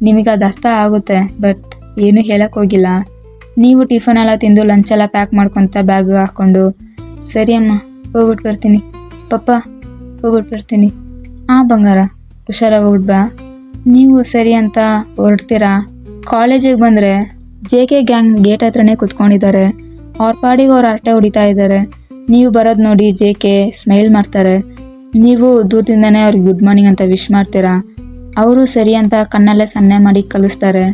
A: ನಿಮಗೆ ಅದು ಅರ್ಥ ಆಗುತ್ತೆ, ಬಟ್ ಏನೂ ಹೇಳಕ್ಕೆ ಹೋಗಿಲ್ಲ. ನೀವು ಟಿಫನ್ ಎಲ್ಲ ತಿಂದು ಲಂಚೆಲ್ಲ ಪ್ಯಾಕ್ ಮಾಡ್ಕೊತ ಬ್ಯಾಗ್ ಹಾಕ್ಕೊಂಡು, ಸರಿ ಅಮ್ಮ ಹೋಗ್ಬಿಟ್ಟು ಬರ್ತೀನಿ, ಪಪ್ಪ ಹೋಗ್ಬಿಟ್ಟು ಬರ್ತೀನಿ, ಬಂಗಾರ ಹುಷಾರಾಗಿ ಹೋಗ್ಬಿಟ್ಟು ಬಾ. ನೀವು ಸರಿ ಅಂತ ಹೊರಡ್ತೀರಾ. ಕಾಲೇಜಿಗೆ ಬಂದರೆ ಜೇಕೆ ಗ್ಯಾಂಗ್ ಗೇಟ್ ಹತ್ರನೇ ಕುತ್ಕೊಂಡಿದ್ದಾರೆ. ಅವ್ರ ಪಾಡಿಗೆ ಅವ್ರು ಹರಟೆ ಹೊಡಿತಾ ಇದ್ದಾರೆ. ನೀವು ಬರೋದು ನೋಡಿ ಜೇಕೆ ಸ್ಮೈಲ್ ಮಾಡ್ತಾರೆ. ನೀವು ದೂರದಿಂದನೇ ಅವ್ರಿಗೆ ಗುಡ್ ಮಾರ್ನಿಂಗ್ ಅಂತ ವಿಶ್ ಮಾಡ್ತೀರಾ. ಅವರು ಸರಿ ಅಂತ ಕಣ್ಣಲ್ಲೇ ಸನ್ನೆ ಮಾಡಿ ಕಲಿಸ್ತಾರೆ.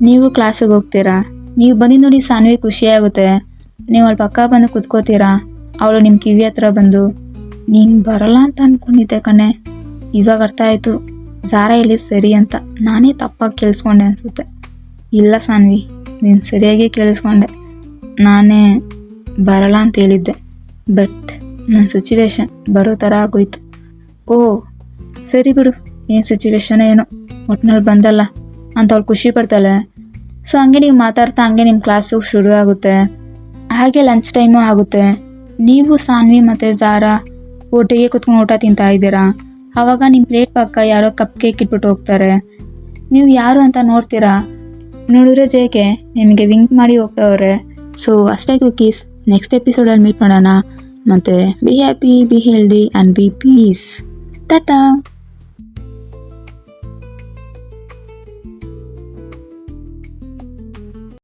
A: ನೀವು ಕ್ಲಾಸಿಗೆ ಹೋಗ್ತೀರಾ. ನೀವು ಬಂದು ನೋಡಿ ಸಾನ್ವಿ ಖುಷಿಯಾಗುತ್ತೆ. ನೀವು ಅವಳ ಪಕ್ಕ ಬಂದು ಕುತ್ಕೋತೀರಾ. ಅವಳು ನಿಮ್ಮ ಕಿವಿ ಹತ್ರ ಬಂದು, ನೀನು ಬರಲ್ಲ ಅಂತ ಅಂದ್ಕೊಂಡಿದ್ದೆ ಕಣೆ, ಇವಾಗ ಅರ್ಥ ಆಯಿತು ಝಾರಾ ಇಲ್ಲಿ ಸರಿ ಅಂತ. ನಾನೇ ತಪ್ಪಾಗಿ ಕೇಳಿಸ್ಕೊಂಡೆ ಅನಿಸುತ್ತೆ. ಇಲ್ಲ ಸಾನ್ವಿ, ನೀನು ಸರಿಯಾಗಿ ಕೇಳಿಸ್ಕೊಂಡೆ. ನಾನೇ ಬರಲ್ಲ ಅಂತ ಹೇಳಿದ್ದೆ, ಬಟ್ ನನ್ನ ಸಿಚುವೇಶನ್ ಬರೋ ಥರ ಆಗೋಯ್ತು. ಸರಿ ಬಿಡು, ಏನು ಸಿಚುವೇಶನ್ ಏನೋ ಒಟ್ನಲ್ಲಿ ಬಂದಲ್ಲ ಅಂತ ಅವಳು ಖುಷಿ ಪಡ್ತಾಳೆ. ಸೊ ಹಂಗೆ ನೀವು ಮಾತಾಡ್ತಾ ಹಂಗೆ ನಿಮ್ಮ ಕ್ಲಾಸು ಶುರು ಆಗುತ್ತೆ. ಹಾಗೆ ಲಂಚ್ ಟೈಮು ಆಗುತ್ತೆ. ನೀವು ಸಾನ್ವಿ ಮತ್ತು ಝಾರಾ ಒಟ್ಟಿಗೆ ಕುತ್ಕೊಂಡು ಊಟ ತಿಂತಾ ಇದ್ದೀರಾ. ಆವಾಗ ನಿಮ್ಮ ಪ್ಲೇಟ್ ಪಕ್ಕ ಯಾರೋ ಕಪ್ ಕೇಕ್ ಇಟ್ಬಿಟ್ಟು ಹೋಗ್ತಾರೆ. ನೀವು ಯಾರು ಅಂತ ನೋಡ್ತೀರಾ? ನೋಡಿದ್ರೆ ಜೇಕೆ ನಿಮಗೆ ವಿಂಕ್ ಮಾಡಿ ಹೋಗ್ತಾವ್ರೆ. ಸೊ ಅಷ್ಟೇ ಕುಕೀಸ್, ನೆಕ್ಸ್ಟ್ ಎಪಿಸೋಡಲ್ಲಿ ಮೀಟ್ ಮಾಡೋಣ. ಮತ್ತು be happy, be healthy and be peace. Tata.